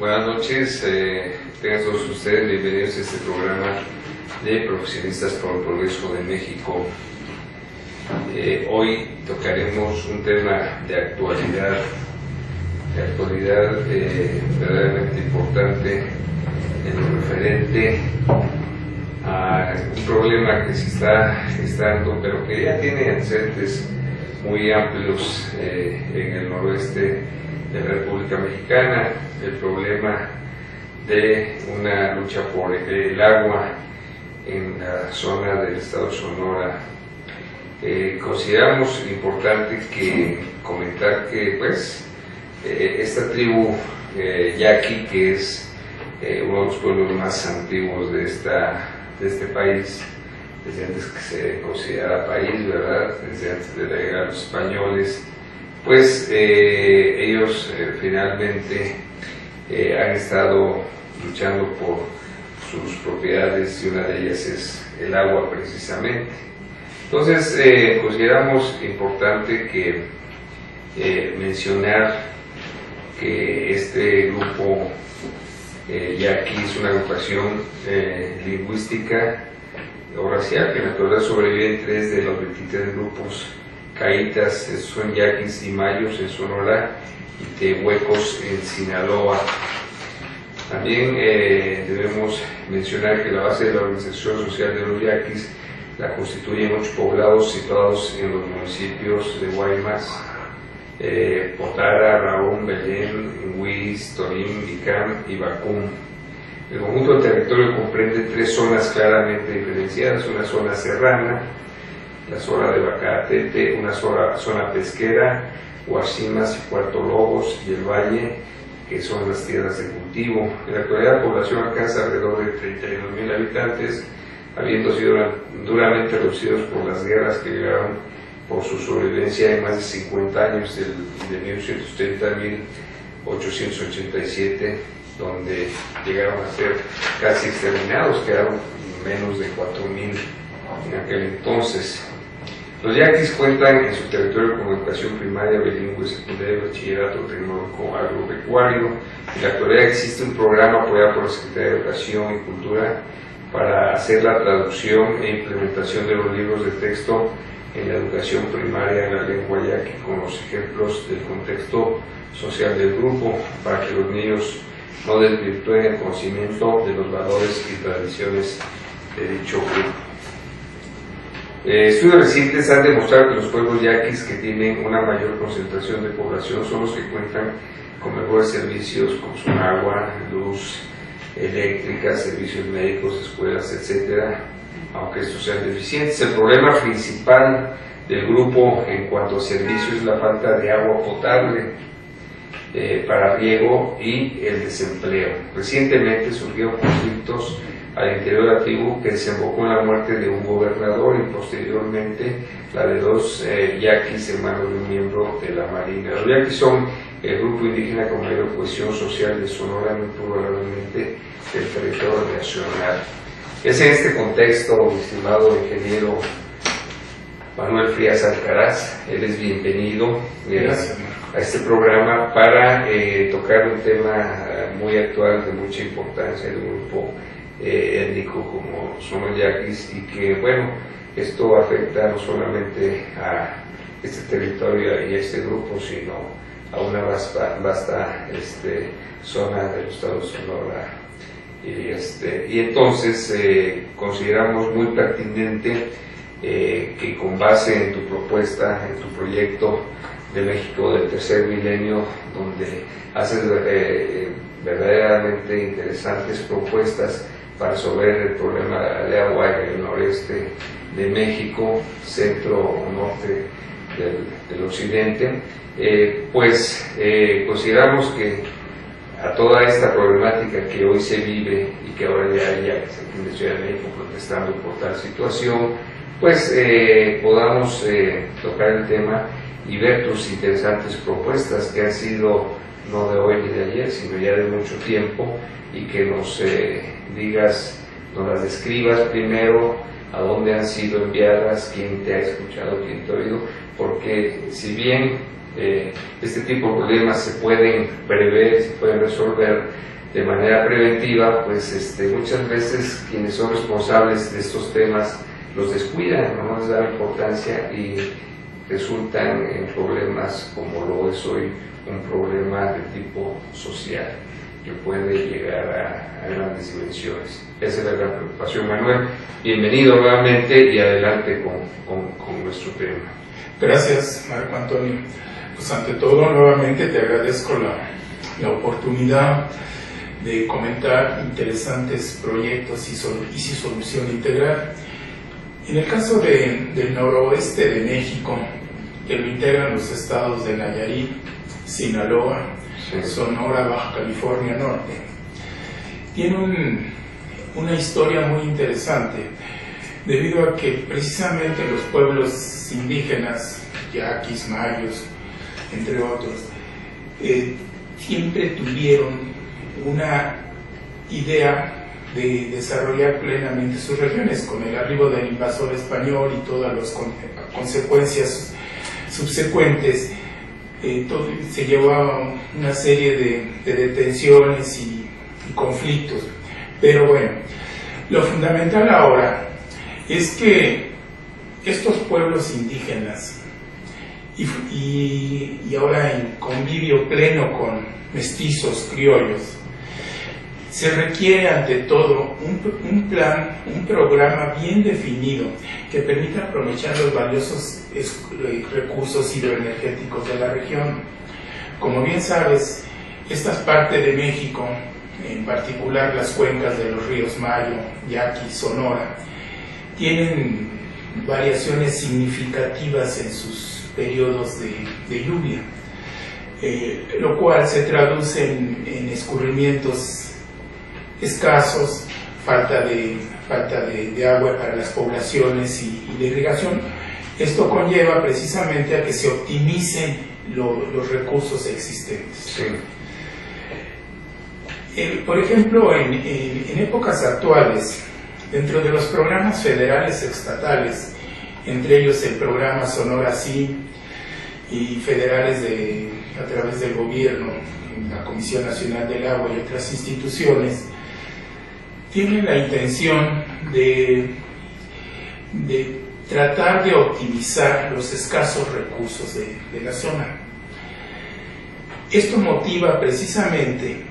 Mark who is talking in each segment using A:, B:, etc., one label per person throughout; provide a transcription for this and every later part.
A: Buenas noches, tengan todos ustedes bienvenidos a este programa de Profesionistas por el Progreso de México. Hoy tocaremos un tema de actualidad verdaderamente importante en lo referente a un problema que se está gestando, pero que ya tiene antecedentes muy amplios en el noroeste de la República Mexicana, el problema de una lucha por el agua en la zona del estado de Sonora. Consideramos importante comentar que esta tribu yaqui, que es uno de los pueblos más antiguos de este país, desde antes que se considerara país, ¿verdad? Desde antes de la llegada de los españoles, ellos finalmente han estado luchando por sus propiedades, y una de ellas es el agua precisamente. Entonces consideramos importante mencionar que este grupo yaqui es una agrupación lingüística o racial que en la actualidad sobreviven 3 de los 23 grupos caitas, son yaquis y mayos en Sonora y tehuecos en Sinaloa. También debemos mencionar que la base de la organización social de los yaquis la constituyen 8 poblados situados en los municipios de Guaymas, Potara, Raón, Belén, Huis, Torín, Vicam y Bacum. El conjunto del territorio comprende 3 zonas claramente diferenciadas: una zona serrana, la zona de Bacatete, una zona pesquera, Guasimas y Puerto Lobos, y el valle, que son las tierras de cultivo. En la actualidad la población alcanza alrededor de 32,000 habitantes, habiendo sido duramente reducidos por las guerras que llegaron por su sobrevivencia en más de 50 años, de 1830 a 1887, donde llegaron a ser casi exterminados, quedaron menos de 4,000 en aquel entonces. Los yaquis cuentan en su territorio con educación primaria, bilingüe, secundaria, bachillerato tecnológico agropecuario. En la actualidad existe un programa apoyado por la Secretaría de Educación y Cultura para hacer la traducción e implementación de los libros de texto en la educación primaria en la lengua yaqui, con los ejemplos del contexto social del grupo, para que los niños no desvirtúen el conocimiento de los valores y tradiciones de dicho grupo. Estudios recientes han demostrado que los pueblos yaquis que tienen una mayor concentración de población son los que cuentan con mejores servicios como son agua, luz eléctrica, servicios médicos, escuelas, etcétera, aunque estos sean deficientes. El problema principal del grupo en cuanto a servicios es la falta de agua potable para riego y el desempleo. Recientemente surgieron conflictos al interior de la tribu que desembocó en la muerte de un gobernador y posteriormente la de 2 yaquis hermanos de un miembro de la Marina. Los yaquis son el grupo indígena con mayor cohesión social de Sonora, muy probablemente del territorio nacional. Es en este contexto, mi estimado ingeniero Manuel Frías Alcaraz, él es bienvenido a este programa para tocar un tema muy actual, de mucha importancia, de un grupo étnico como son los yaquis, y que esto afecta no solamente a este territorio y a este grupo, sino a una vasta zona del estado de Sonora. Y entonces consideramos muy pertinente que con base en tu propuesta, en tu proyecto de México del tercer milenio, donde haces verdaderamente interesantes propuestas para resolver el problema de agua en el noreste de México, centro norte del occidente, consideramos que a toda esta problemática que hoy se vive y que ahora ya hay yaquis aquí en la Ciudad de México protestando por tal situación, podamos tocar el tema y ver tus interesantes propuestas que han sido no de hoy ni de ayer, sino ya de mucho tiempo, y que nos digas, nos las describas primero, a dónde han sido enviadas, quién te ha escuchado, quién te ha oído, porque si bien este tipo de problemas se pueden prever, se pueden resolver de manera preventiva, pues muchas veces quienes son responsables de estos temas los descuidan, no les dan importancia y resultan en problemas como lo es hoy un problema de tipo social que puede llegar a grandes dimensiones. Esa es la gran preocupación. Manuel, bienvenido nuevamente y adelante con nuestro tema.
B: Gracias, Marco Antonio. Pues ante todo, nuevamente te agradezco la oportunidad de comentar interesantes proyectos y su solución integral. En el caso del noroeste de México, que lo integran los estados de Nayarit, Sinaloa, Sonora, Baja California Norte, tiene una historia muy interesante, debido a que precisamente los pueblos indígenas, yaquis, mayos, entre otros, siempre tuvieron una idea de desarrollar plenamente sus regiones. Con el arribo del invasor español y todas las consecuencias subsecuentes, se llevó a una serie de detenciones y conflictos. Pero bueno, lo fundamental ahora es que estos pueblos indígenas y ahora en convivio pleno con mestizos criollos, se requiere ante todo un plan, un programa bien definido que permita aprovechar los valiosos recursos hidroenergéticos de la región. Como bien sabes, esta parte de México, en particular las cuencas de los ríos Mayo, Yaqui, Sonora, tienen variaciones significativas en sus periodos de lluvia, lo cual se traduce en escurrimientos escasos, falta de agua para las poblaciones y de irrigación. Esto conlleva precisamente a que se optimicen los recursos existentes.
A: Sí.
B: Por ejemplo, en épocas actuales, dentro de los programas federales estatales, entre ellos el programa Sonora Sí y federales a través del gobierno, la Comisión Nacional del Agua y otras instituciones, tienen la intención de tratar de optimizar los escasos recursos de la zona. Esto motiva precisamente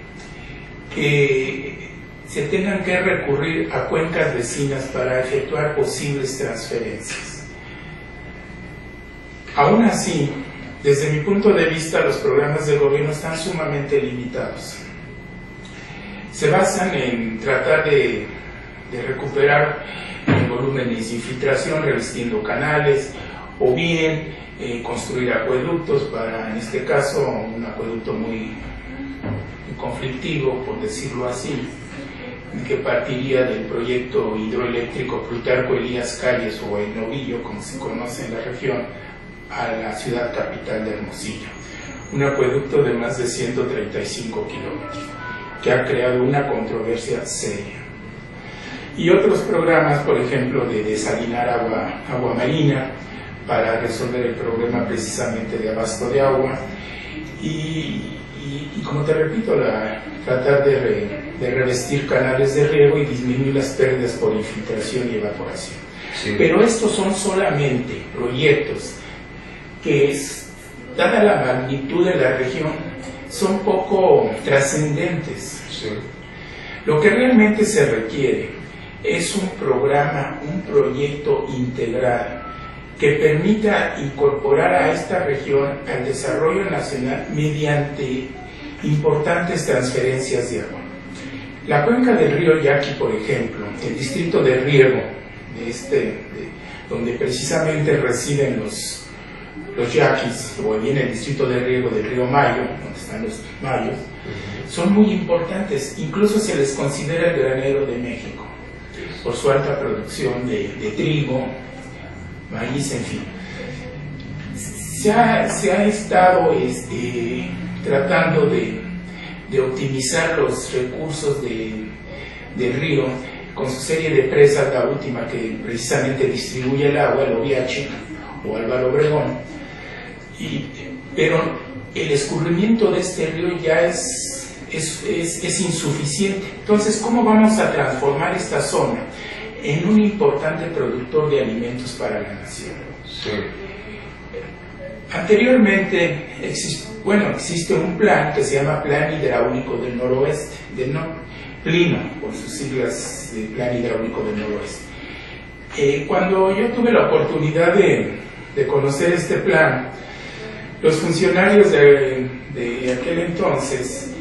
B: que se tengan que recurrir a cuencas vecinas para efectuar posibles transferencias. Aún así, desde mi punto de vista, los programas de gobierno están sumamente limitados. Se basan en tratar de recuperar volúmenes de infiltración revistiendo canales, o bien construir acueductos para, en este caso, un acueducto muy conflictivo, por decirlo así, que partiría del proyecto hidroeléctrico Plutarco Elías Calles, o el Novillo, como se conoce en la región, a la ciudad capital de Hermosillo. Un acueducto de más de 135 kilómetros, que ha creado una controversia seria. Y otros programas, por ejemplo, de desalinar agua marina para resolver el problema precisamente de abasto de agua y como te repito, tratar de revestir canales de riego y disminuir las pérdidas por infiltración y evaporación. Sí. Pero estos son solamente proyectos que, dada la magnitud de la región, son poco trascendentes.
A: Sí.
B: Lo que realmente se requiere es un programa, un proyecto integral que permita incorporar a esta región al desarrollo nacional mediante importantes transferencias de agua. La cuenca del río Yaqui, por ejemplo, el distrito de riego donde precisamente residen los yaquis, o bien el distrito de riego del río Mayo, donde están los mayos, son muy importantes. Incluso se les considera el granero de México por su alta producción de trigo, maíz, en fin. Se ha estado tratando de optimizar los recursos del río con su serie de presas, la última que precisamente distribuye el agua, el Oviachi o Álvaro Obregón, y pero el escurrimiento de este río ya es insuficiente. Entonces, ¿cómo vamos a transformar esta zona en un importante productor de alimentos para la nación?
A: Sí.
B: Anteriormente existe un plan que se llama Plan Hidráulico del Noroeste, PLINO, por sus siglas de Plan Hidráulico del Noroeste. Cuando yo tuve la oportunidad de conocer este plan, los funcionarios de aquel entonces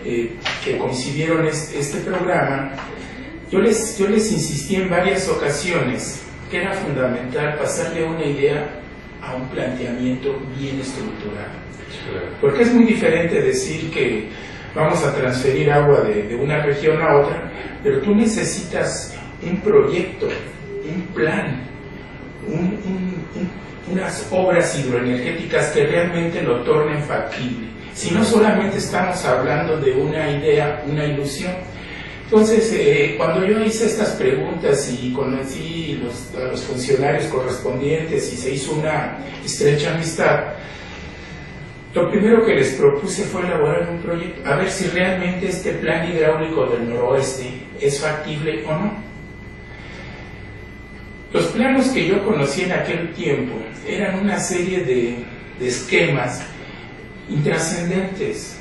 B: que concibieron este programa, yo les insistí en varias ocasiones que era fundamental pasarle una idea a un planteamiento bien estructurado. Porque es muy diferente decir que vamos a transferir agua de una región a otra, pero tú necesitas un proyecto, un plan, unas obras hidroenergéticas que realmente lo tornen factible. Si no, solamente estamos hablando de una idea, una ilusión. Entonces, cuando yo hice estas preguntas y conocí a los funcionarios correspondientes y se hizo una estrecha amistad, lo primero que les propuse fue elaborar un proyecto, a ver si realmente este plan hidráulico del noroeste es factible o no. Los planos que yo conocí en aquel tiempo eran una serie de esquemas intrascendentes.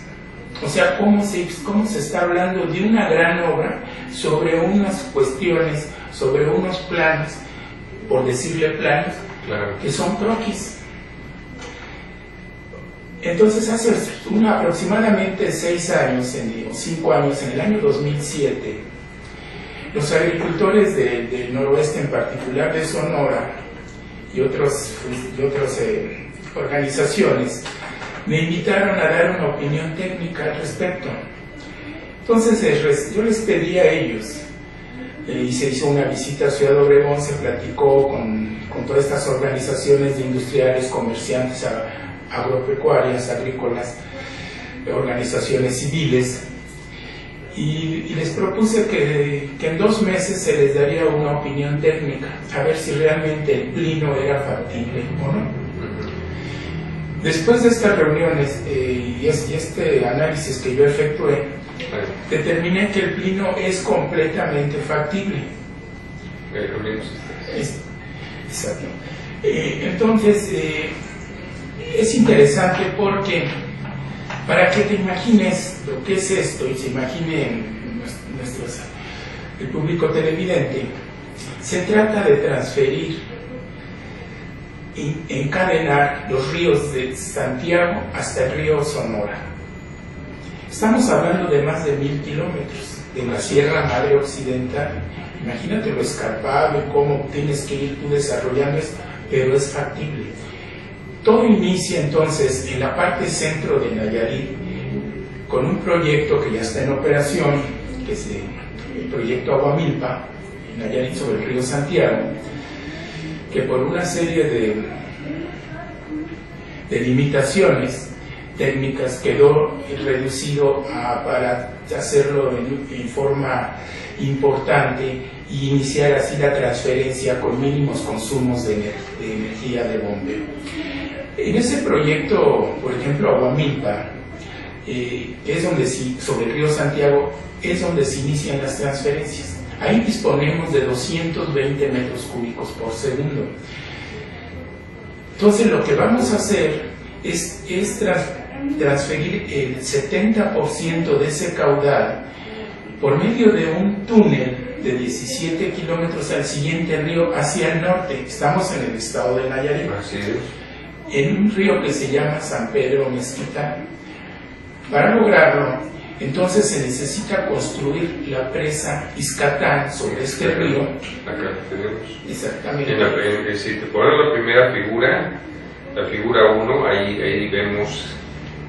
B: O sea, ¿cómo se está hablando de una gran obra sobre unas cuestiones, sobre unos planos, por decirle planos, claro, que son croquis? Entonces, hace aproximadamente 6 años, o 5 años, en el año 2007, los agricultores del noroeste, en particular de Sonora, y otras organizaciones, me invitaron a dar una opinión técnica al respecto. Entonces yo les pedí a ellos, y se hizo una visita a Ciudad Obregón, se platicó con todas estas organizaciones de industriales, comerciantes, agropecuarias, agrícolas, organizaciones civiles, y les propuse que en 2 meses se les daría una opinión técnica, a ver si realmente el plino era factible o no. Después de estas reuniones y este análisis que yo efectué, determiné que el plino es completamente factible. Exacto. Entonces, es interesante porque, para que te imagines lo que es esto y se imagine el público televidente, se trata de transferir, encadenar los ríos de Santiago hasta el río Sonora. Estamos hablando de más de 1000 kilómetros de la Sierra Madre Occidental. Imagínate lo escarpado y cómo tienes que ir tú desarrollando esto, pero es factible. Todo inicia entonces en la parte centro de Nayarit con un proyecto que ya está en operación, que es el proyecto Aguamilpa, en Nayarit, sobre el río Santiago, que por una serie de limitaciones técnicas quedó reducido para hacerlo en forma importante y iniciar así la transferencia con mínimos consumos de energía de bombeo. En ese proyecto, por ejemplo, Aguamilpa, es donde sobre el río Santiago, es donde se inician las transferencias. Ahí disponemos de 220 metros cúbicos por segundo. Entonces, lo que vamos a hacer es transferir el 70% de ese caudal por medio de un túnel de 17 kilómetros al siguiente río hacia el norte. Estamos en el estado de Nayarit, en un río que se llama San Pedro Mezquital. Para lograrlo, entonces se necesita construir la presa Izcatán sobre este río.
A: Acá lo tenemos.
B: Exactamente.
A: Si te pones la primera figura, la figura 1, ahí vemos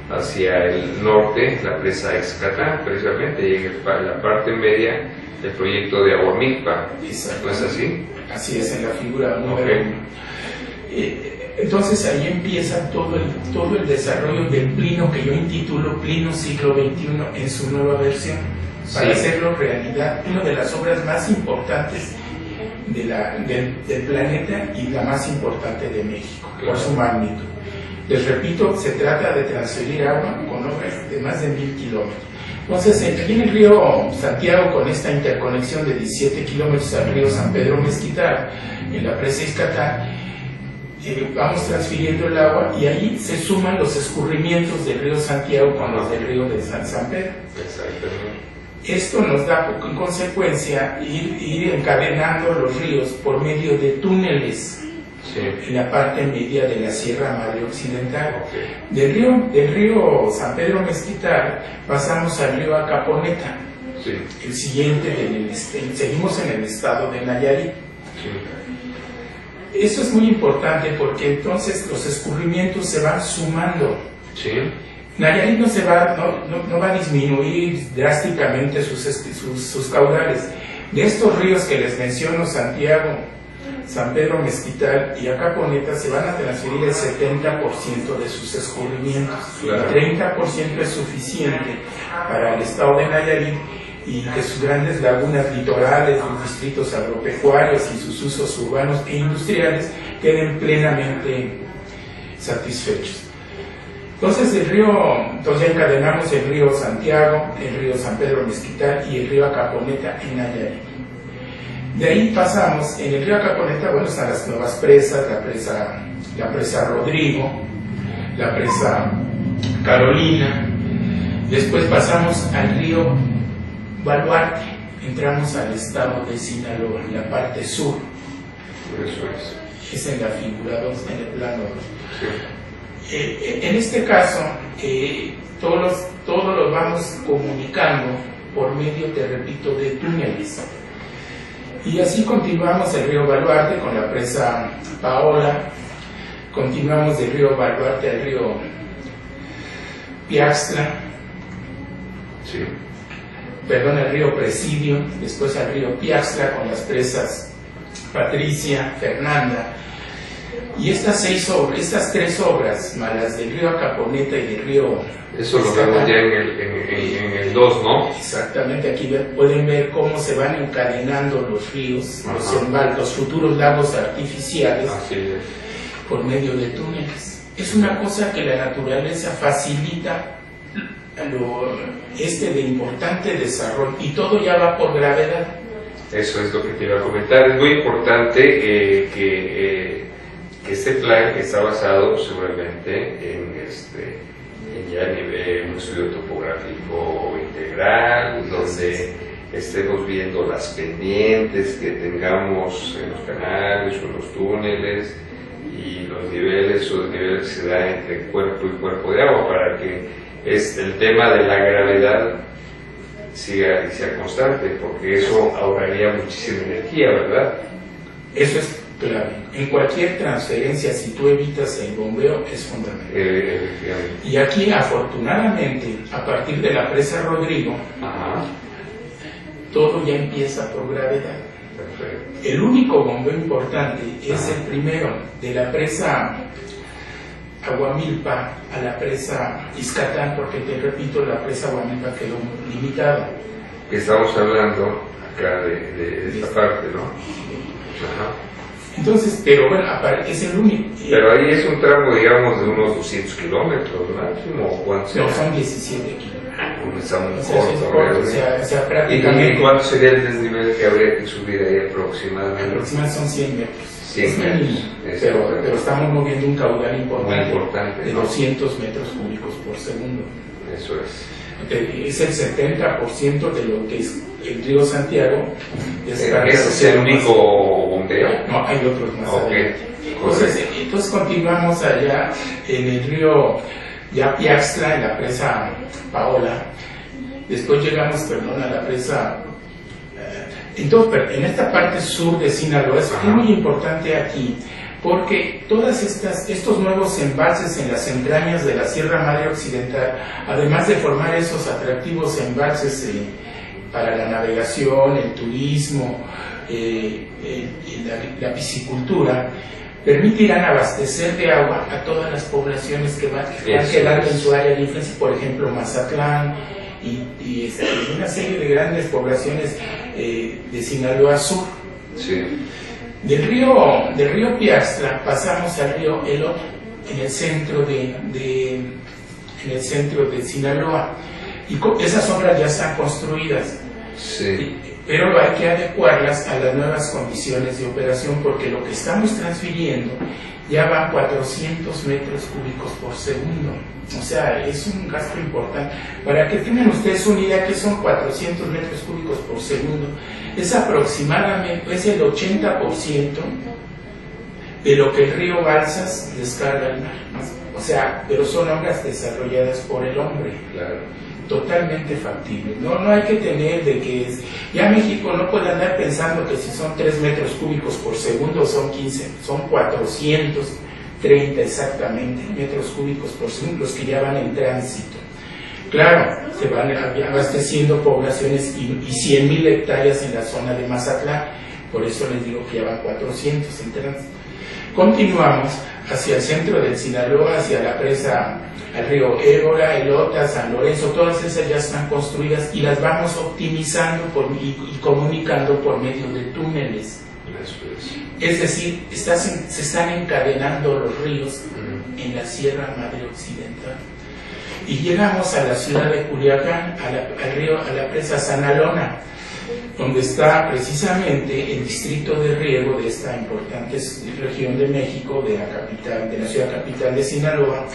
A: hacia el norte la presa Izcatán, precisamente, y en la parte media del proyecto de Aguamilpa. ¿No es así?
B: Así es, en la figura número 1. Entonces ahí empieza todo el desarrollo del plino, que yo intitulo Plino Siglo XXI en su nueva versión, para hacerlo realidad, una de las obras más importantes del planeta y la más importante de México, por su magnitud. Les repito, se trata de transferir agua con obras de más de 1000 kilómetros. Entonces, aquí en el río Santiago, con esta interconexión de 17 kilómetros al río San Pedro Mezquital, en la presa Izcatán, vamos transfiriendo el agua y ahí se suman los escurrimientos del río Santiago con los del río de San Pedro.
A: Exactamente.
B: Esto nos da, en consecuencia, ir encadenando los ríos por medio de túneles. Sí. En la parte media de la Sierra Madre Occidental. Okay. Del río San Pedro Mezquital pasamos al río Acaponeta. Sí. El siguiente, seguimos en el estado de Nayarit. Sí. Eso es muy importante porque entonces los escurrimientos se van sumando. Sí. Nayarit no va a disminuir drásticamente sus caudales. De estos ríos que les menciono, Santiago, San Pedro Mezquital y Acaponeta, se van a transferir el 70% de sus escurrimientos. Claro. El 30% es suficiente para el estado de Nayarit y que sus grandes lagunas litorales, los distritos agropecuarios y sus usos urbanos e industriales queden plenamente satisfechos. Entonces ya encadenamos el río Santiago, el río San Pedro Mezquital y el río Acaponeta en Nayarit. De ahí pasamos, en el río Acaponeta, bueno, están las nuevas presas, la presa Rodrigo, la presa Carolina. Después pasamos al río Baluarte, entramos al estado de Sinaloa, en la parte sur.
A: Eso es.
B: Es en la figura 2, en el plano 2. Sí. En este caso, todos los vamos comunicando por medio, te repito, de túneles. Y así continuamos el río Baluarte con la presa Paola, continuamos del río Baluarte al río Piaxtla, sí. El río Presidio, después al río Piaxtla con las presas Patricia, Fernanda. Y estas tres obras, más las del río Acaponeta y del río...
A: Eso lo vemos ya en el 2, ¿no?
B: Exactamente, aquí pueden ver cómo se van encadenando los ríos, los futuros lagos artificiales, por medio de túneles. Es una cosa que la naturaleza facilita de importante desarrollo, y todo ya va por gravedad.
A: Eso es lo que te iba a comentar. Es muy importante que este plan está basado seguramente en ya un estudio topográfico integral, donde estemos viendo las pendientes que tengamos en los canales o en los túneles y los niveles que se da entre cuerpo y cuerpo de agua, para que el tema de la gravedad sea constante, porque eso ahorraría muchísima energía, ¿verdad?
B: Eso es clave. En cualquier transferencia, si tú evitas el bombeo, es fundamental. Y aquí, afortunadamente, a partir de la presa Rodrigo, todo ya empieza por gravedad. Perfecto. El único bombeo importante es el primero, de la presa Aguamilpa a la presa Izcatán, porque te repito, la presa Aguamilpa quedó limitada.
A: Estamos hablando acá de esta parte, ¿no?
B: Entonces, pero bueno, es el único.
A: Pero ahí es un tramo, digamos, de unos 200 kilómetros máximo, ¿o cuánto?
B: No, son 17 kilómetros.
A: Está muy corto.
B: O sea, prácticamente.
A: ¿Y cuánto sería el desnivel que habría que subir ahí aproximadamente?
B: Aproximadamente son 100 metros.
A: 100 metros.
B: Pero estamos moviendo un caudal
A: importante,
B: de 200 metros cúbicos por segundo.
A: Eso es.
B: Es el 70% de lo que es el río Santiago.
A: ¿Ese es el único bombeo?
B: No, hay otros más adelante. Entonces continuamos allá en el río Piaxtla, en la presa Paola. Después llegamos, a la presa... Entonces, en esta parte sur de Sinaloa es muy importante aquí, porque estos nuevos embalses en las entrañas de la Sierra Madre Occidental, además de formar esos atractivos embalses para la navegación, el turismo, la piscicultura, permitirán abastecer de agua a todas las poblaciones que van quedando en su área de influencia, por ejemplo Mazatlán y una serie de grandes poblaciones de Sinaloa Sur. Sí. Del río Piaxtla pasamos al río Elote. en el centro de Sinaloa, y esas obras ya están construidas.
A: Sí.
B: Pero hay que adecuarlas a las nuevas condiciones de operación, porque lo que estamos transfiriendo ya van 400 metros cúbicos por segundo. O sea, es un gasto importante. Para que tengan ustedes una idea, que son 400 metros cúbicos por segundo, es aproximadamente, es el 80% de lo que el río Balsas descarga al mar. O sea, pero son obras desarrolladas por el hombre.
A: Claro.
B: Totalmente factible. No hay que tener de que ya México no puede andar pensando que si son 3 metros cúbicos por segundo son 15, son 430 exactamente metros cúbicos por segundo los que ya van en tránsito. Claro, se van abasteciendo poblaciones y 100.000 hectáreas en la zona de Mazatlán, por eso les digo que ya van 400 en tránsito. Continuamos hacia el centro del Sinaloa, hacia la presa, al río Ébora, Elota, San Lorenzo, todas esas ya están construidas y las vamos optimizando y comunicando por medio de túneles. Es decir, se están encadenando los ríos en la Sierra Madre Occidental. Y llegamos a la ciudad de Culiacán, a la presa Sanalona, donde está precisamente el distrito de riego de esta importante región de México, de la ciudad capital de Sinaloa.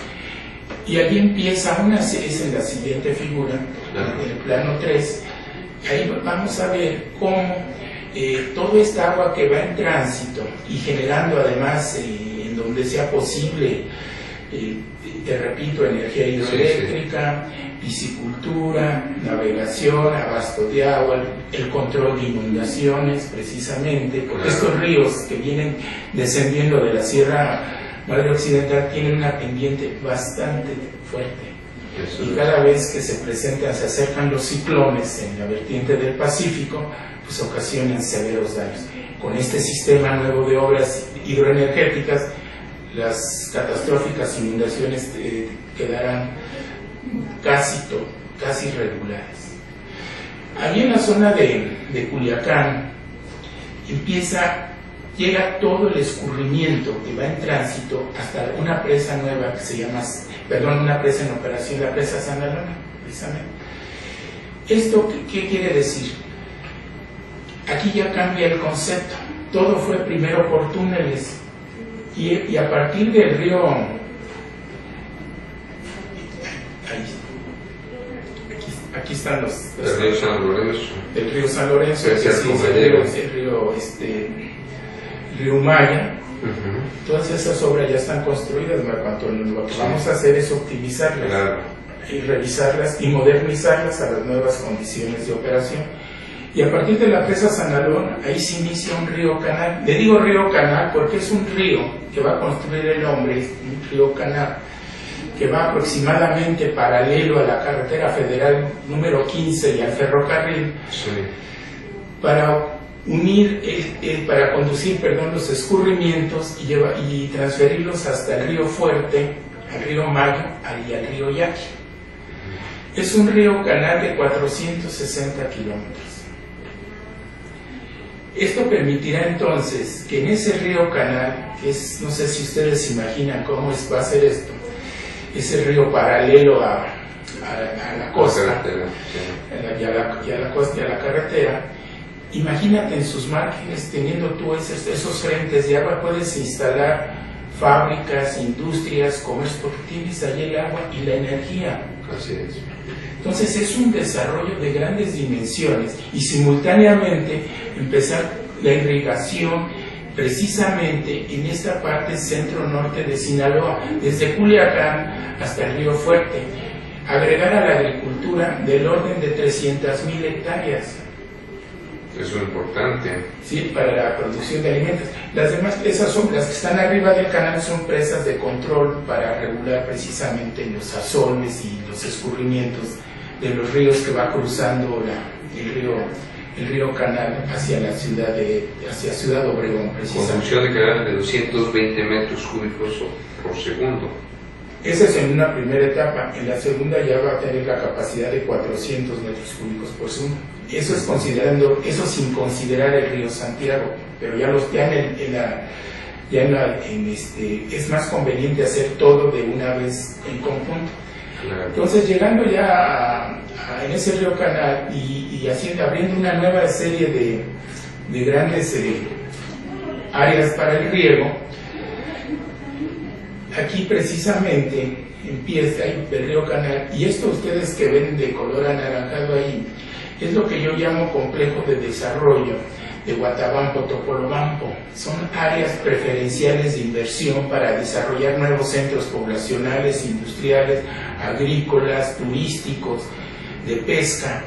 B: Y allí empieza es en la siguiente figura, en el plano 3, ahí vamos a ver cómo toda esta agua que va en tránsito y generando además, en donde sea posible, te repito, energía hidroeléctrica, piscicultura, navegación, abasto de agua, el control de inundaciones precisamente, porque estos ríos que vienen descendiendo de la Sierra Madre Occidental tienen una pendiente bastante fuerte. Y cada vez que se acercan los ciclones en la vertiente del Pacífico, pues ocasionan severos daños. Con este sistema nuevo de obras hidroenergéticas, las catastróficas inundaciones quedarán casi regulares. Allí en la zona de Culiacán llega todo el escurrimiento que va en tránsito hasta una presa nueva que se llama, una presa en operación, la presa Sanalona, precisamente. ¿Esto qué quiere decir? Aquí ya cambia el concepto. Todo fue primero por túneles y a partir del río, aquí están
A: del río San Lorenzo.
B: Del río San Lorenzo, el río Maya. Todas esas obras ya están construidas, Marco Antonio. Lo que vamos a hacer es optimizarlas y revisarlas y modernizarlas a las nuevas condiciones de operación. Y a partir de la presa Sanalón, ahí se inicia un río canal. Le digo río canal porque es un río que va a construir el hombre, un río canal, que va aproximadamente paralelo a la carretera federal número 15 y al ferrocarril, para para conducir los escurrimientos y transferirlos hasta el río Fuerte, al río Mayo y al río Yaqui. Es un río canal de 460 kilómetros. Esto permitirá entonces que en ese río canal, que es, no sé si ustedes imaginan cómo va a ser esto, es el río paralelo a la costa, y a la carretera. Imagínate en sus márgenes, teniendo tú esos frentes de agua, puedes instalar fábricas, industrias, comercio, porque tienes allí el agua y la energía.
A: Así es.
B: Entonces es un desarrollo de grandes dimensiones y simultáneamente empezar la irrigación precisamente en esta parte centro-norte de Sinaloa, desde Culiacán hasta el río Fuerte, agregar a la agricultura del orden de 300.000 hectáreas.
A: Eso es importante.
B: Sí, para la producción de alimentos. Las demás presas las que están arriba del canal, son presas de control para regular precisamente los asoles y los escurrimientos de los ríos que va cruzando el río Canal hacia hacia Ciudad Obregón, precisamente.
A: Construcción de canal de 220 metros cúbicos por segundo.
B: Esa es en una primera etapa. En la segunda ya va a tener la capacidad de 400 metros cúbicos por segundo. Eso sin considerar el río Santiago, pero ya ya es más conveniente hacer todo de una vez en conjunto.
A: Claro.
B: Entonces, llegando ya en ese río Canal y abriendo una nueva serie de grandes áreas para el riego, aquí precisamente empieza el río Canal, y esto ustedes que ven de color anaranjado ahí, es lo que yo llamo complejo de desarrollo de Guatabampo, Topolobampo. Son áreas preferenciales de inversión para desarrollar nuevos centros poblacionales, industriales, agrícolas, turísticos, de pesca.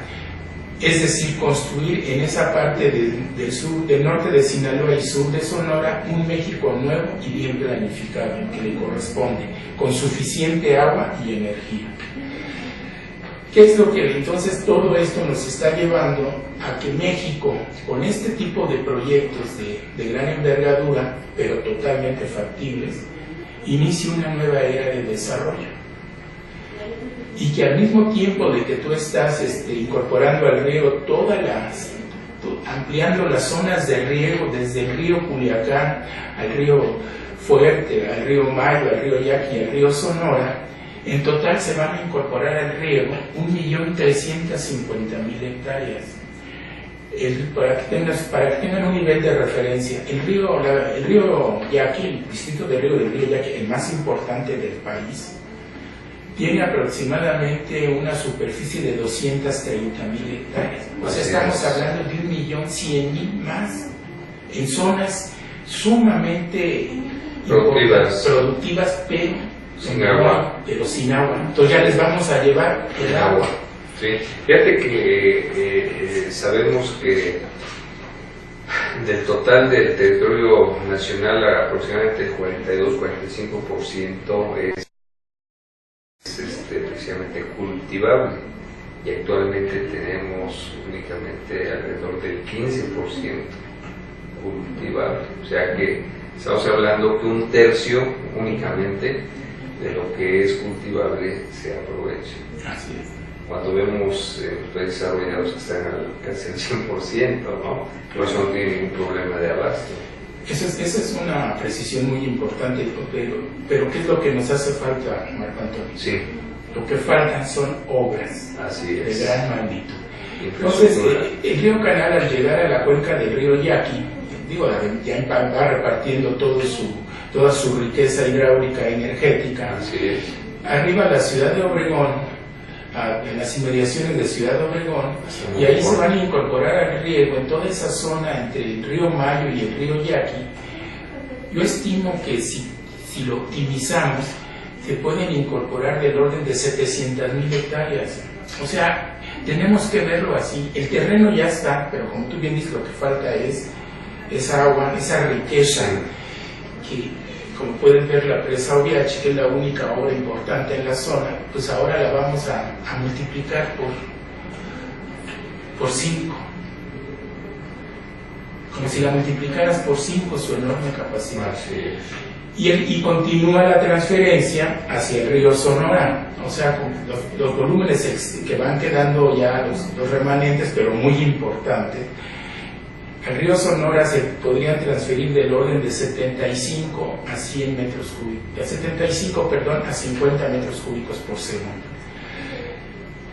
B: Es decir, construir en esa parte del sur, del norte de Sinaloa y sur de Sonora, un México nuevo y bien planificado, que le corresponde, con suficiente agua y energía. ¿Qué es lo que entonces todo esto nos está llevando a que México, con este tipo de proyectos de gran envergadura, pero totalmente factibles, inicie una nueva era de desarrollo? Y que al mismo tiempo de que tú estás incorporando al riego ampliando las zonas de riego desde el río Culiacán al río Fuerte, al río Mayo, al río Yaqui, al río Sonora, en total se van a incorporar al riego 1.350.000 hectáreas. Para que tengan un nivel de referencia, el río Yaqui, el distrito de riego del río Yaqui, el más importante del país, tiene aproximadamente una superficie de 230.000 hectáreas. O sea, estamos hablando de 1.100.000 más en zonas sumamente productivas, pero sin agua. Entonces ya les vamos a llevar el agua.
A: Sí. Fíjate que sabemos que del total del territorio nacional aproximadamente el 42-45% es precisamente cultivable, y actualmente tenemos únicamente alrededor del 15% cultivable, o sea que estamos hablando que un tercio únicamente de lo que es cultivable se aprovecha.
B: Así es.
A: Cuando vemos países desarrollados que están casi al 100%, ¿no? Por eso no tiene ningún problema de abasto.
B: Esa es una precisión muy importante, pero ¿qué es lo que nos hace falta, Marco Antonio?
A: Sí.
B: Lo que faltan son obras.
A: Así
B: de
A: es.
B: gran magnitud. Entonces, el río Canal, al llegar a la cuenca del río Yaqui, ya va repartiendo toda su riqueza hidráulica y energética.
A: Así es.
B: Arriba a la ciudad de Obregón, en las inmediaciones de Ciudad de Obregón, y ahí se van a incorporar al riego en toda esa zona entre el río Mayo y el río Yaqui. Yo estimo que si lo optimizamos, se pueden incorporar del orden de 700.000 hectáreas. O sea, tenemos que verlo así. El terreno ya está, pero como tú bien dices, lo que falta es esa agua, esa riqueza, que como pueden ver la presa Oviachi, que es la única obra importante en la zona, pues ahora la vamos a multiplicar por 5. Como si la multiplicaras por 5 su enorme capacidad.
A: Así es.
B: Y continúa la transferencia hacia el río Sonora, o sea, con los volúmenes que van quedando ya los remanentes, pero muy importantes. Al río Sonora se podrían transferir del orden de 75 a 100 metros cúbicos, a 50 metros cúbicos por segundo.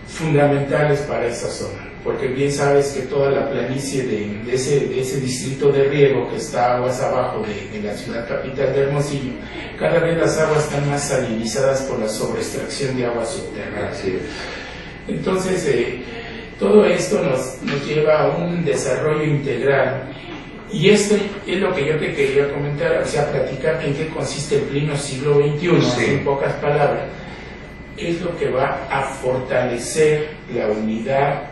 B: Fundamentales para esa zona, porque bien sabes que toda la planicie de ese distrito de riego que está aguas abajo de la ciudad capital de Hermosillo, cada vez las aguas están más salinizadas por la sobreextracción de agua subterránea.
A: Así es.
B: Entonces, todo esto nos lleva a un desarrollo integral, y esto es lo que yo te quería comentar, o sea, platicar en qué consiste el pleno siglo XXI,
A: Sí.
B: en pocas palabras. Es lo que va a fortalecer la unidad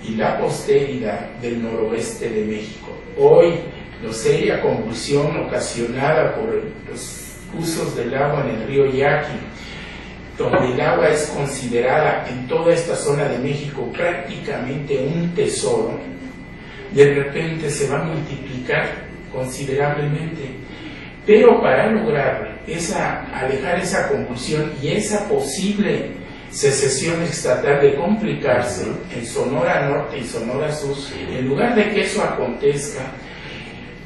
B: y la posteridad del noroeste de México. Hoy, la seria convulsión ocasionada por los usos del agua en el río Yaqui, donde el agua es considerada en toda esta zona de México prácticamente un tesoro, de repente se va a multiplicar considerablemente. Pero para lograr alejar esa convulsión y esa posible secesión estatal de complicarse en Sonora Norte y Sonora Sur, en lugar de que eso acontezca,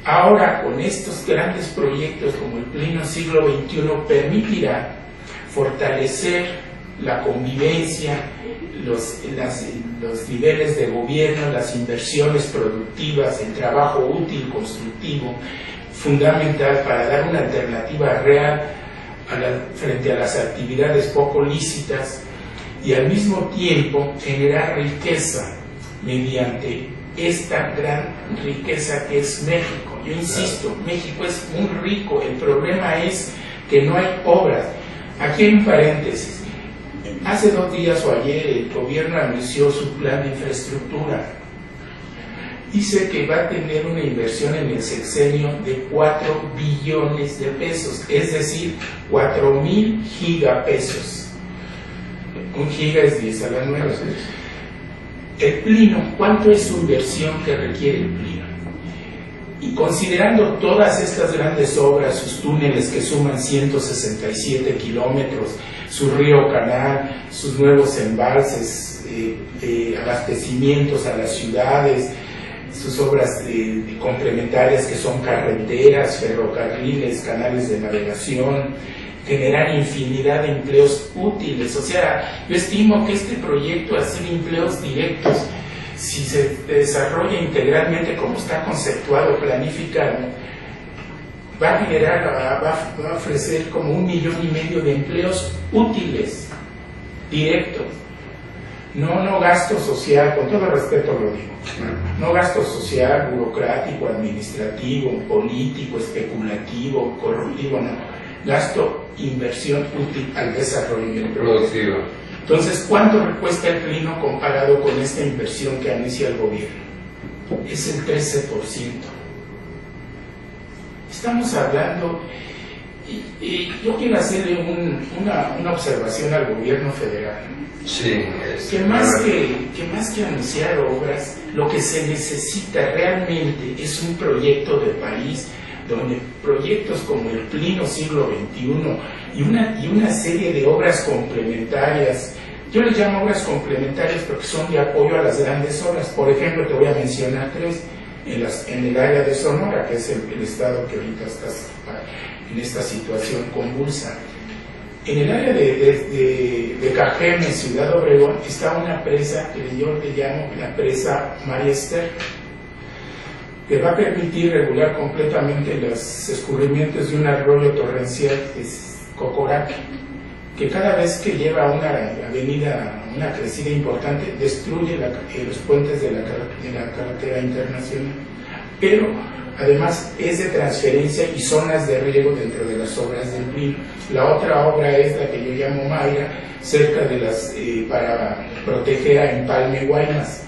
B: ahora con estos grandes proyectos como el pleno siglo XXI permitirá fortalecer la convivencia, los niveles de gobierno, las inversiones productivas, el trabajo útil, constructivo, fundamental para dar una alternativa real frente a las actividades poco lícitas y al mismo tiempo generar riqueza mediante esta gran riqueza que es México. Yo insisto, México es muy rico, el problema es que no hay obras. Aquí hay un paréntesis. Hace 2 días o ayer el gobierno anunció su plan de infraestructura. Dice que va a tener una inversión en el sexenio de 4 billones de pesos, es decir, 4,000 gigapesos. Un giga es 10 a la 9. El pleno, ¿cuánto es su inversión que requiere el pleno? Y considerando todas estas grandes obras, sus túneles que suman 167 kilómetros, su río canal, sus nuevos embalses, abastecimientos a las ciudades, sus obras complementarias que son carreteras, ferrocarriles, canales de navegación, generar infinidad de empleos útiles. O sea, yo estimo que este proyecto, hacer empleos directos, si se desarrolla integralmente como está conceptuado, planificado, va a generar, va a ofrecer como 1,5 millones de empleos útiles, directos. No gasto social, con todo respeto lo digo, no gasto social, burocrático, administrativo, político, especulativo, corruptivo, no. Gasto inversión útil al desarrollo y el
A: productivo.
B: Entonces, ¿cuánto cuesta el pleno comparado con esta inversión que anuncia el gobierno? Es el 13%. Estamos hablando, y yo quiero hacerle una observación al gobierno federal.
A: Sí,
B: que más que anunciar obras, lo que se necesita realmente es un proyecto de país, donde proyectos como el pleno siglo XXI y una serie de obras complementarias, yo les llamo obras complementarias porque son de apoyo a las grandes obras. Por ejemplo, te voy a mencionar 3 en el área de Sonora, que es el estado que ahorita está en esta situación convulsa. En el área de Cajeme, Ciudad Obregón, está una presa que yo le llamo la presa María Esther, que va a permitir regular completamente los escurrimientos de un arroyo torrencial que es Cocoraque, que cada vez que lleva a una avenida, una crecida importante, destruye los puentes de la carretera internacional. Pero además es de transferencia y zonas de riego dentro de las obras del pleno. La otra obra es la que yo llamo Mayra, cerca de para proteger a Empalme Guaymas,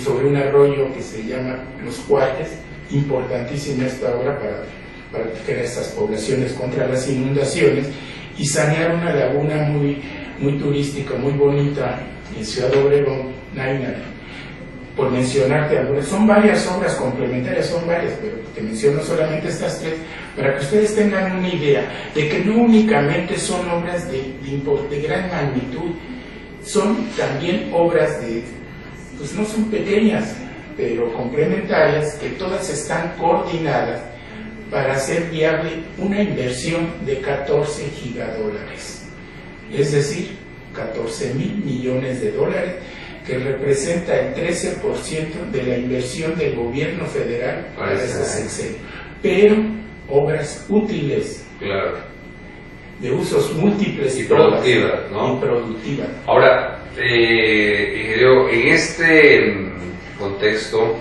B: sobre un arroyo que se llama Los Cuates. Importantísima esta obra para proteger a estas poblaciones contra las inundaciones y sanear una laguna muy turística, muy bonita en Ciudad Obregón, Naina. Por mencionarte algunas, son varias obras complementarias, son varias, pero te menciono solamente estas 3 para que ustedes tengan una idea de que no únicamente son obras de gran magnitud, son también obras pues no son pequeñas, pero complementarias, que todas están coordinadas para hacer viable una inversión de 14 gigadólares, es decir, 14,000 millones de dólares, que representa el 13% de la inversión del gobierno federal para este sexenio. Pero obras útiles,
A: claro,
B: de usos múltiples
A: y productivas, ¿no?
B: Y productivas.
A: Ahora, ingeniero, en este contexto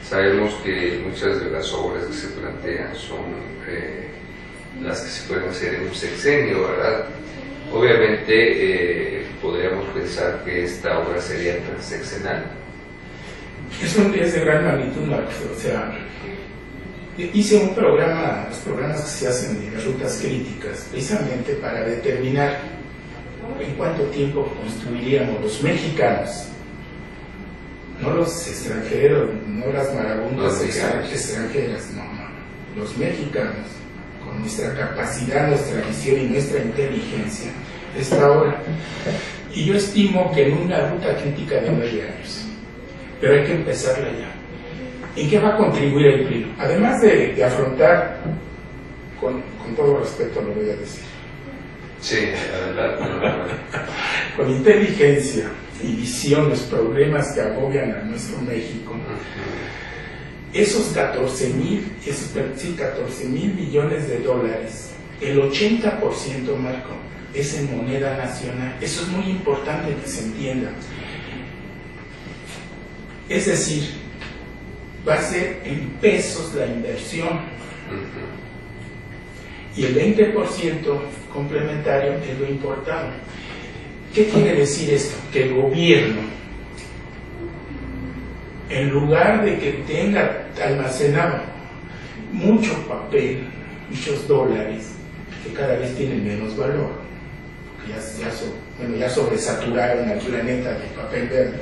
A: sabemos que muchas de las obras que se plantean son las que se pueden hacer en un sexenio, ¿verdad? Obviamente podríamos pensar que esta obra sería transeccional.
B: Es de gran magnitud, Marcos. O sea, hice un programa, los programas que se hacen de las rutas críticas, precisamente para determinar en cuánto tiempo construiríamos los mexicanos, no los extranjeros, no las marabuntas extranjeras, no, los mexicanos, con nuestra capacidad, nuestra visión y nuestra inteligencia, esta obra. Y yo estimo que en una ruta crítica de 9 años, pero hay que empezarla ya. ¿En qué va a contribuir el PRI? Además de afrontar, con todo respeto lo voy a decir,
A: sí, adelante.
B: con inteligencia y visión los problemas que agobian a nuestro México, esos 14 mil millones de dólares, el 80%, Marco, es en moneda nacional. Eso es muy importante que se entienda. Es decir, va a ser en pesos la inversión y el 20% complementario es lo importado. ¿Qué quiere decir esto? Que el gobierno, en lugar de que tenga almacenado mucho papel, muchos dólares, que cada vez tienen menos valor, porque ya sobresaturaron al planeta de papel verde.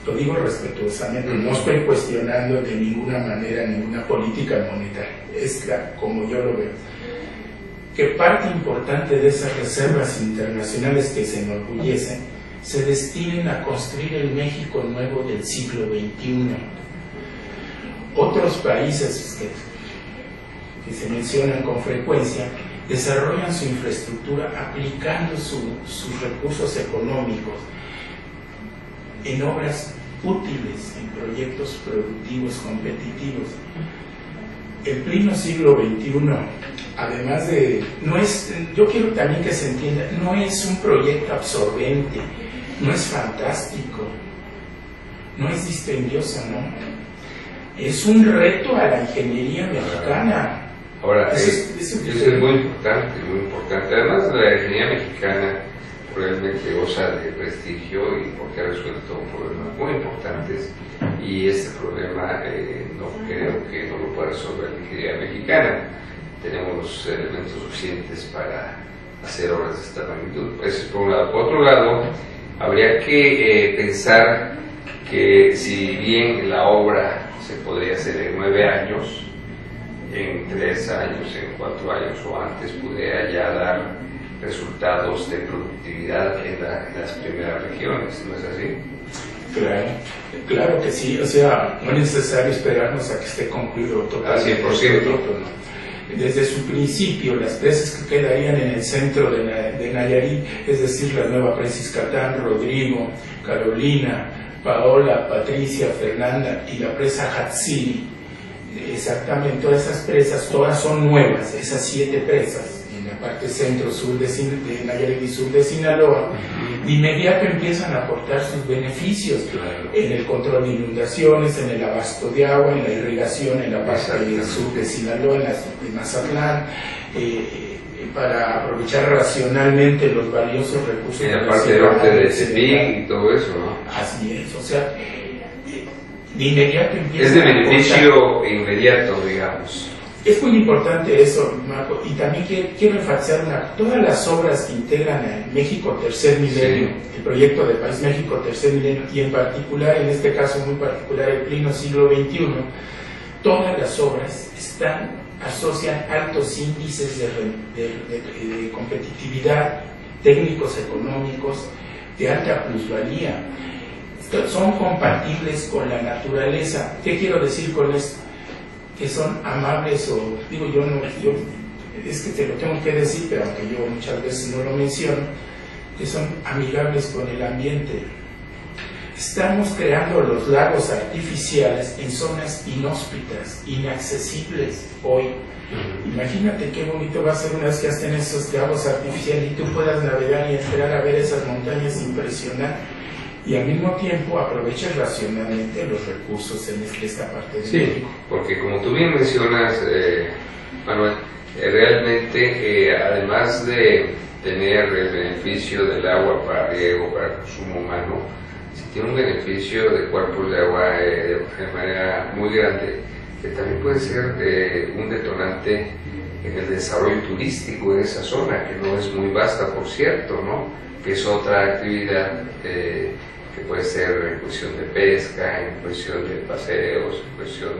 B: Lo digo respetuosamente, no estoy cuestionando de ninguna manera ninguna política monetaria, es como yo lo veo. Que parte importante de esas reservas internacionales que se enorgullecen se destinen a construir el México nuevo del siglo XXI. Otros países que se mencionan con frecuencia desarrollan su infraestructura aplicando sus recursos económicos en obras útiles, en proyectos productivos, competitivos. El pleno siglo XXI, además de, yo quiero también que se entienda, no es un proyecto absorbente, no es fantástico, no es dispendioso, ¿no? Es un reto a la ingeniería mexicana.
A: Ahora, eso es muy importante, muy importante. Además, la ingeniería mexicana realmente goza de prestigio y porque ha resuelto problemas muy importantes, y este problema no creo que no lo pueda resolver la ingeniería mexicana. Tenemos los elementos suficientes para hacer obras de esta magnitud. Eso es por un lado. Por otro lado, habría que pensar que si bien la obra se podría hacer en 9 años, en 3 años, en 4 años o antes pudiera ya dar resultados de productividad en las primeras regiones, ¿no es así? Claro que sí, o sea, no es necesario esperarnos a que esté concluido totalmente. Al 100%.
B: Desde su principio, las presas que quedarían en el centro de Nayarit, es decir, la Nueva Presa Izcatán, Rodrigo, Carolina, Paola, Patricia, Fernanda y la presa Hatsiri, exactamente, todas esas presas, todas son nuevas, esas 7 presas, en la parte centro-sur de Nayarit y sur de Sinaloa, de inmediato empiezan a aportar sus beneficios en el control de inundaciones, en el abasto de agua, en la irrigación en la parte sur de Sinaloa, en Mazatlán, para aprovechar racionalmente los valiosos recursos.
A: En la parte norte de Tepic y todo eso, ¿no?
B: Así es, o sea, de inmediato empieza.
A: Es de beneficio inmediato, digamos.
B: Es muy importante eso, Marco, y también quiero enfatizar todas las obras que integran el México Tercer Milenio, el proyecto de País México Tercer Milenio, y en particular, en este caso muy particular, el pleno siglo XXI, todas las obras asocian altos índices de competitividad, técnicos económicos, de alta plusvalía. Son compatibles con la naturaleza. ¿Qué quiero decir con esto? Que son amables, o digo es que te lo tengo que decir, pero aunque yo muchas veces no lo menciono, que son amigables con el ambiente. Estamos creando los lagos artificiales en zonas inhóspitas, inaccesibles hoy. Imagínate qué bonito va a ser una vez que estén esos lagos artificiales y tú puedas navegar y entrar a ver esas montañas impresionantes, y al mismo tiempo aprovechas racionalmente los recursos en esta parte de México.
A: Porque como tú bien mencionas, Manuel, realmente además de tener el beneficio del agua para riego, para consumo humano, si tiene un beneficio de cuerpos de agua de manera muy grande, que también puede ser un detonante en el desarrollo turístico de esa zona, que no es muy vasta, por cierto, ¿no? Que es otra actividad que puede ser en cuestión de pesca, en cuestión de paseos, en cuestión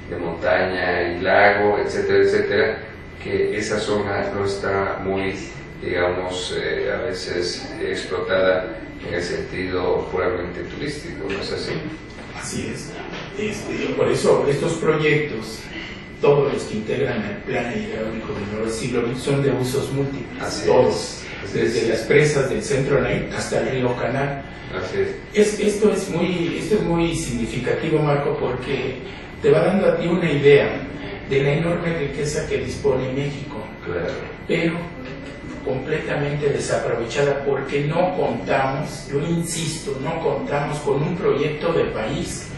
A: de montaña y lago, etcétera, etcétera, que esa zona no está muy digamos, a veces explotada en el sentido puramente turístico, ¿no es así?
B: Así es. Por eso estos proyectos, todos los que integran el plan hidráulico del nuevo siglo XX, son de usos múltiples.
A: Así
B: todos,
A: es.
B: desde las presas del centro Nain hasta el río Canal.
A: Así es.
B: Esto es muy significativo, Marco, porque te va dando a ti una idea de la enorme riqueza que dispone México,
A: Claro.
B: pero completamente desaprovechada porque no contamos, yo insisto, no contamos con un proyecto de país.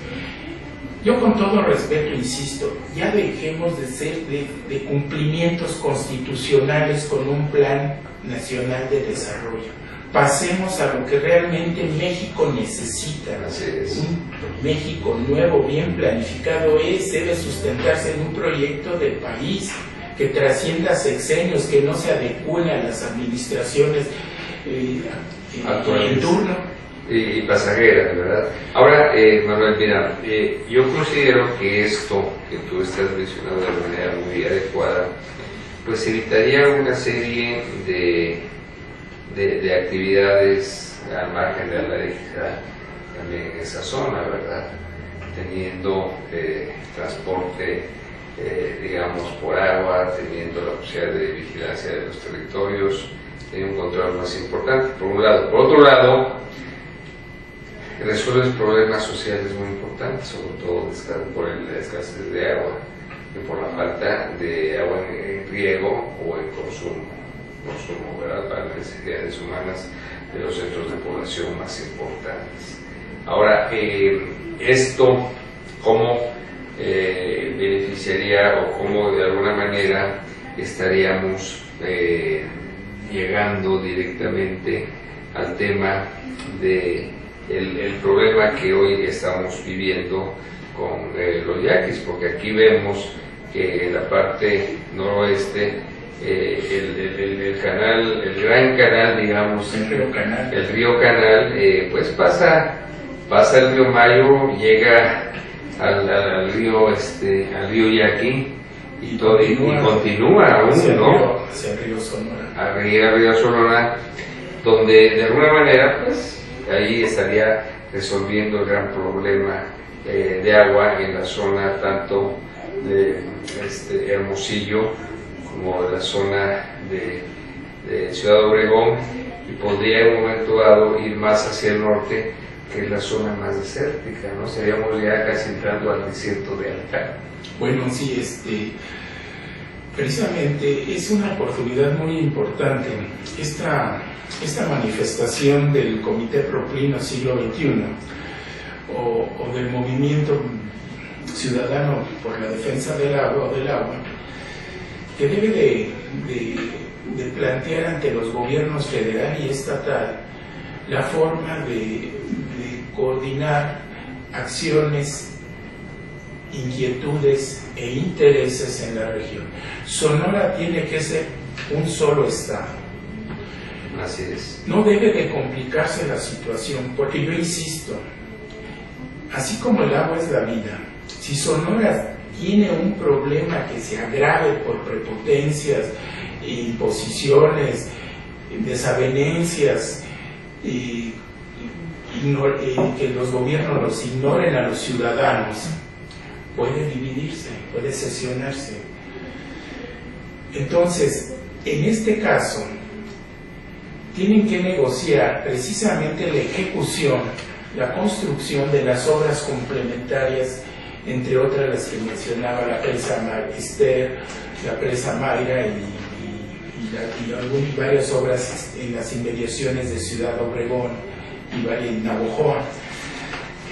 B: Yo con todo respeto insisto, ya dejemos de ser de cumplimientos constitucionales con un plan nacional de desarrollo. Pasemos a lo que realmente México necesita.
A: Así es.
B: Un México nuevo, bien planificado, debe sustentarse en un proyecto de país que trascienda sexenios, que no se adecúen a las administraciones en turno.
A: Y pasajeras, ¿verdad? Ahora, Manuel, mira, yo considero que esto que tú estás mencionando de manera muy adecuada, pues evitaría una serie de actividades al margen de la electricidad también en esa zona, ¿verdad? Teniendo transporte, digamos, por agua, teniendo la posibilidad de vigilancia de los territorios, teniendo un control más importante, por un lado. Por otro lado, resuelves problemas sociales muy importantes, sobre todo por la escasez de agua y por la falta de agua en riego o en consumo, ¿verdad?, para las necesidades humanas de los centros de población más importantes. Ahora, esto, ¿cómo beneficiaría o cómo de alguna manera estaríamos llegando directamente al tema de el problema que hoy estamos viviendo con los yaquis? Porque aquí vemos que en la parte noroeste el canal, el gran canal, digamos, el río Canal, pues pasa el río Mayo, llega al río Yaqui y continúa aún, ¿no?
B: Hacia el río Sonora.
A: Arriba al río Sonora, donde de alguna manera, pues, ahí estaría resolviendo el gran problema de agua en la zona tanto de Hermosillo como de la zona de Ciudad Obregón, y podría en un momento dado ir más hacia el norte, que es la zona más desértica, ¿no? Seríamos ya casi entrando al desierto de Atacama.
B: Bueno, sí, precisamente es una oportunidad muy importante esta manifestación del Comité Proclino Siglo XXI o del movimiento ciudadano por la defensa del agua, que debe de plantear ante los gobiernos federal y estatal la forma de coordinar acciones, inquietudes e intereses en la región. Sonora tiene que ser un solo estado.
A: Así es.
B: No debe de complicarse la situación, porque yo insisto, así como el agua es la vida, si Sonora tiene un problema que se agrave por prepotencias, imposiciones, desavenencias, y que los gobiernos los ignoren a los ciudadanos, puede dividirse, puede sesionarse. Entonces, en este caso, tienen que negociar precisamente la ejecución, la construcción de las obras complementarias, entre otras las que mencionaba, la presa Ester, la presa Mayra y varias obras en las inmediaciones de Ciudad Obregón y en Navojoa.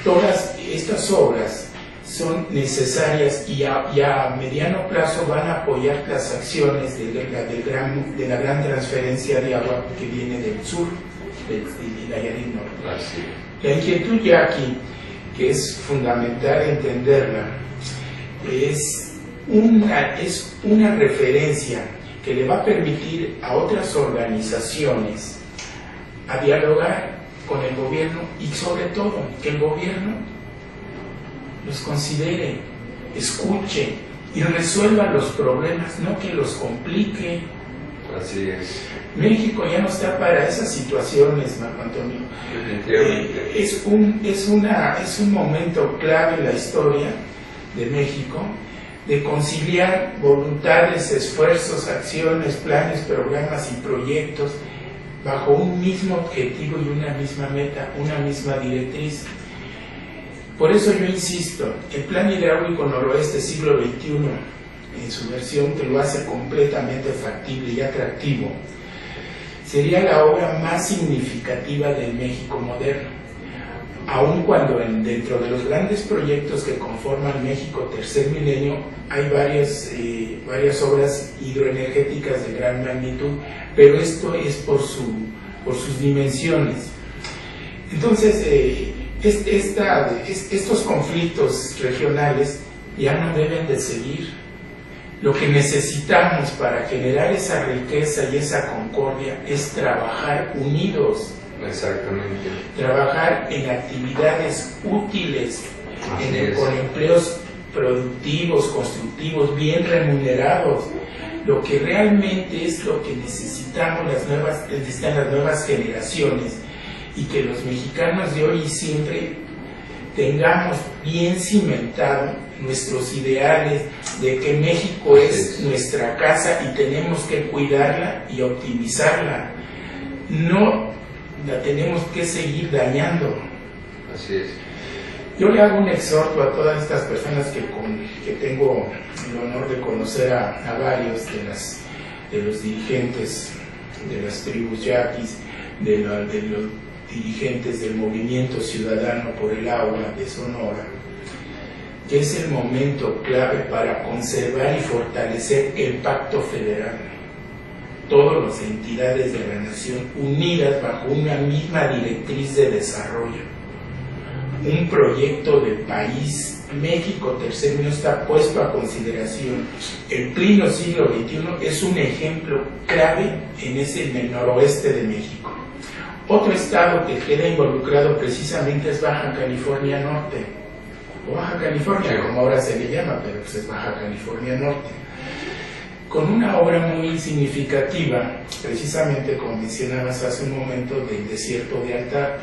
B: Todas estas obras son necesarias y a mediano plazo van a apoyar las acciones de la gran transferencia de agua que viene del sur, de Nayarit Norte. La inquietud yaqui, que es fundamental entenderla, es una referencia que le va a permitir a otras organizaciones a dialogar con el gobierno y sobre todo que el gobierno los considere, escuche y resuelva los problemas, no que los complique.
A: Así es.
B: México ya no está para esas situaciones, Marco Antonio. Es un momento clave en la historia de México de conciliar voluntades, esfuerzos, acciones, planes, programas y proyectos bajo un mismo objetivo y una misma meta, una misma directriz. Por eso yo insisto, el Plan Hidráulico Noroeste siglo XXI, en su versión que lo hace completamente factible y atractivo, sería la obra más significativa del México moderno, aun cuando dentro de los grandes proyectos que conforman México Tercer Milenio hay varias obras hidroenergéticas de gran magnitud, pero esto es por sus dimensiones. Entonces, estos conflictos regionales ya no deben de seguir. Lo que necesitamos para generar esa riqueza y esa concordia es trabajar unidos.
A: Exactamente.
B: Trabajar en actividades útiles, con empleos productivos, constructivos, bien remunerados. Lo que realmente es lo que necesitan las nuevas generaciones, y que los mexicanos de hoy y siempre tengamos bien cimentado nuestros ideales de que México es nuestra casa y tenemos que cuidarla y optimizarla. No la tenemos que seguir dañando.
A: Así es.
B: Yo le hago un exhorto a todas estas personas que tengo el honor de conocer a varios de los dirigentes de las tribus yaquis, de los dirigentes del Movimiento Ciudadano por el Agua de Sonora, que es el momento clave para conservar y fortalecer el Pacto Federal. Todas las entidades de la nación unidas bajo una misma directriz de desarrollo, un proyecto de país. México Tercer Milenio está puesto a consideración. El pleno siglo XXI es un ejemplo clave en el noroeste de México. Otro estado que queda involucrado precisamente es Baja California Norte, o Baja California, como ahora se le llama, pero pues es Baja California Norte, con una obra muy significativa, precisamente como mencionabas hace un momento, del desierto de Altar,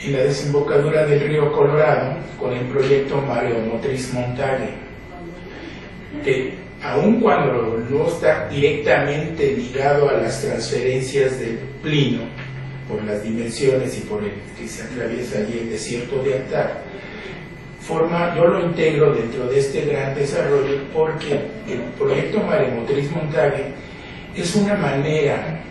B: en la desembocadura del río Colorado, con el proyecto Mareomotriz Montague, que aun cuando no está directamente ligado a las transferencias del Plino, por las dimensiones y por el que se atraviesa allí el desierto de Altar, yo lo integro dentro de este gran desarrollo porque el proyecto Mareomotriz Montague es una manera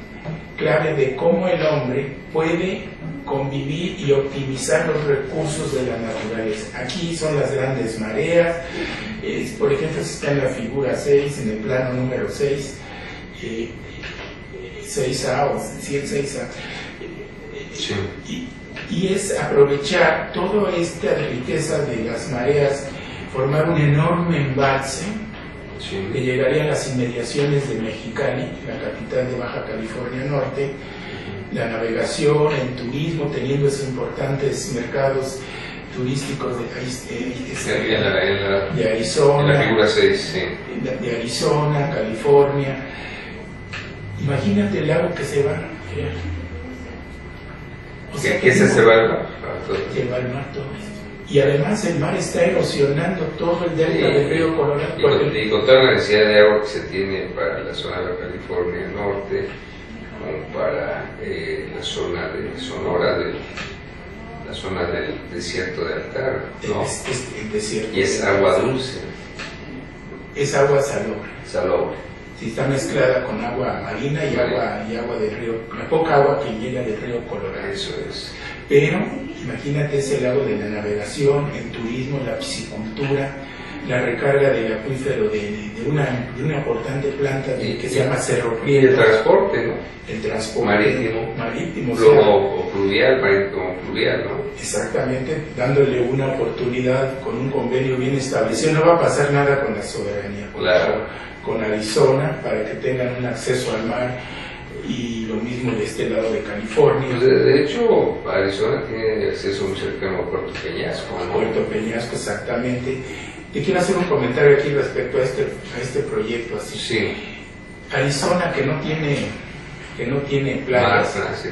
B: clave de cómo el hombre puede convivir y optimizar los recursos de la naturaleza. Aquí son las grandes mareas, por ejemplo, está en la figura 6, en el plano número 6, 6A o 6A.
A: Sí.
B: Y es aprovechar toda esta riqueza de las mareas, formar un enorme embalse que llegaría a las inmediaciones de Mexicali, la capital de Baja California Norte, la navegación, el turismo, teniendo esos importantes mercados turísticos de Arizona,
A: la figura 6, sí.
B: de Arizona, California. Imagínate el lago que se va a crear. O sea,
A: que se va al mar.
B: Se va al mar todo esto. Y además el mar está erosionando todo el delta del río Colorado.
A: Y con toda la necesidad de agua que se tiene para la zona de California Norte, como para la zona de Sonora, la zona del desierto de Altar, ¿no?
B: El desierto.
A: Y es agua dulce.
B: Es agua salobre.
A: Salobre.
B: Sí, está mezclada con agua marina y agua del río, la poca agua que llega del río Colorado.
A: Eso es.
B: Pero imagínate ese lago de la navegación, el turismo, la piscicultura, la recarga del acuífero de una importante planta que se llama Cerro Prieto.
A: Y el transporte, ¿no?
B: El transporte marítimo.
A: O fluvial, marítimo fluvial, ¿no?
B: Exactamente, dándole una oportunidad con un convenio bien establecido. No va a pasar nada con la soberanía, con Arizona, para que tengan un acceso al mar, y lo mismo de este lado de California.
A: Pues de hecho, Arizona tiene acceso muy cercano a Puerto Peñasco, ¿no?
B: Puerto Peñasco, exactamente. Te quiero hacer un comentario aquí respecto a este proyecto. Así.
A: Sí.
B: Arizona, que no tiene playas,
A: sí.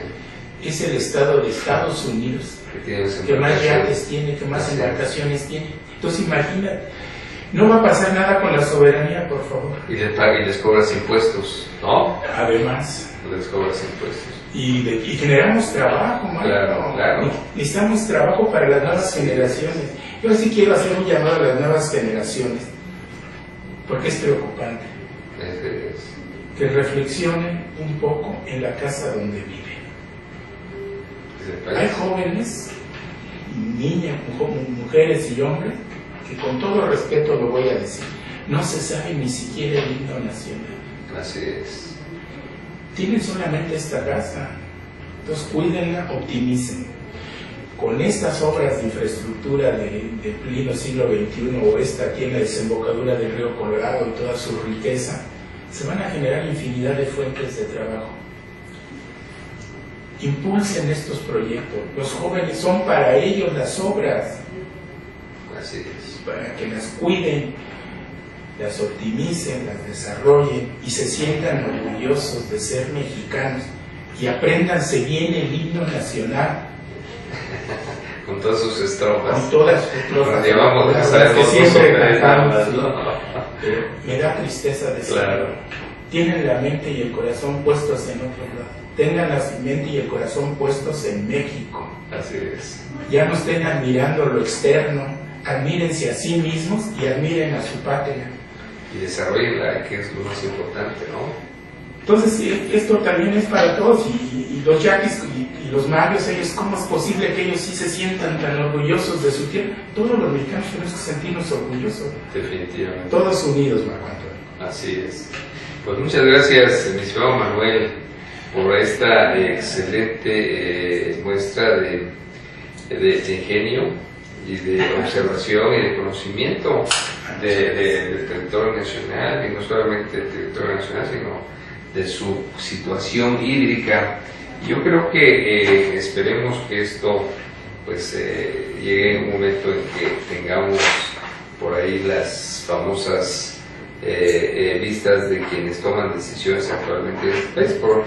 B: Es el estado de Estados Unidos que más yates tiene, que más embarcaciones tiene. Entonces imagínate, no va a pasar nada con la soberanía, por favor.
A: Y les cobras impuestos, ¿no?
B: Además.
A: Les cobras impuestos.
B: Y generamos trabajo, Marco.
A: Claro.
B: Necesitamos trabajo para las nuevas generaciones. Yo sí quiero hacer un llamado a las nuevas generaciones, porque es preocupante. Que reflexionen un poco en la casa donde viven. Hay jóvenes, niñas, mujeres y hombres, que con todo respeto lo voy a decir, no se sabe ni siquiera el himno nacional.
A: Así es.
B: Tienen solamente esta casa, entonces cuídenla, optimicen. Con estas obras de infraestructura de pleno siglo XXI, o esta aquí en la desembocadura del río Colorado y toda su riqueza, se van a generar infinidad de fuentes de trabajo. Impulsen estos proyectos. Los jóvenes son para ellos las obras.
A: Así es.
B: Para que las cuiden, las optimicen, las desarrollen y se sientan orgullosos de ser mexicanos y apréndanse bien el himno nacional.
A: Con todas sus estrofas.
B: Con todas sus estrofas.
A: Llevamos
B: las que siempre cantamos.
A: ¿no?
B: Me da tristeza decirlo.
A: Claro.
B: Tienen la mente y el corazón puestos en otro lado. Tengan la mente y el corazón puestos en México.
A: Así es.
B: Ya no estén admirando lo externo, admírense a sí mismos y admiren a su patria.
A: Y desarrollenla, que es lo más importante, ¿no?
B: Entonces, esto también es para todos, y los yaquis y los mayos, ellos, ¿cómo es posible que ellos sí se sientan tan orgullosos de su tierra? Todos los mexicanos tenemos que sentirnos orgullosos.
A: Definitivamente.
B: Todos unidos, Marco Antonio.
A: Así es. Pues muchas gracias, mi estimado Manuel, por esta excelente muestra de ingenio y de observación y de conocimiento del territorio nacional, y no solamente del territorio nacional, sino de su situación hídrica. Yo creo que esperemos que esto pues llegue un momento en que tengamos por ahí las famosas vistas de quienes toman decisiones actualmente en este país. Por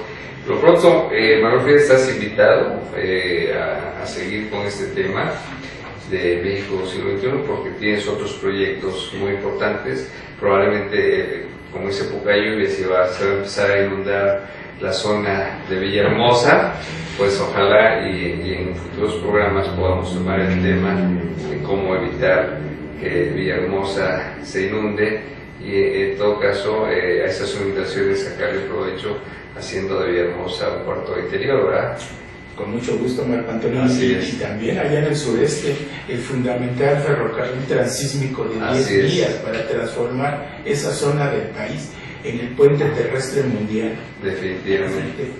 A: lo pronto, Manuel Frías, estás invitado a seguir con este tema de México siglo XXI, porque tienes otros proyectos muy importantes. Probablemente como ese poca lluvia se va a empezar a inundar la zona de Villahermosa, pues ojalá y en futuros programas podamos tomar el tema de cómo evitar que Villahermosa se inunde, y en todo caso a esas inundaciones sacarle provecho haciendo de Villahermosa un puerto interior, ¿verdad?
B: Con mucho gusto, Marco Antonio.
A: Y
B: también allá en el sureste, el fundamental ferrocarril transísmico de 10 días para transformar esa zona del país en el puente terrestre mundial.
A: Definitivamente.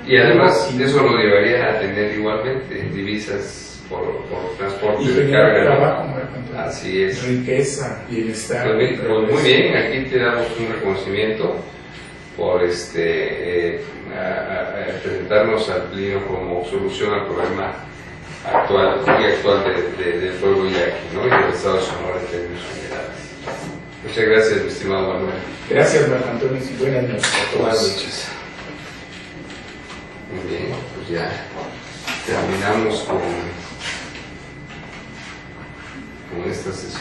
A: Y además eso lo llevaría a tener igualmente divisas por transporte
B: y
A: de carga.
B: Trabajo, Marco Antonio.
A: Así es.
B: Riqueza, bienestar.
A: Pues muy bien, aquí te damos un reconocimiento por presentarnos al Plino como solución al problema actual, muy actual del pueblo yaqui, ¿no? Y del estado de Sonora en términos generales. Muchas gracias, mi estimado Manuel.
B: Gracias, Marco Antonio, y buenas noches a todos.
A: Buenas noches. Muy bien, pues ya terminamos con esta sesión.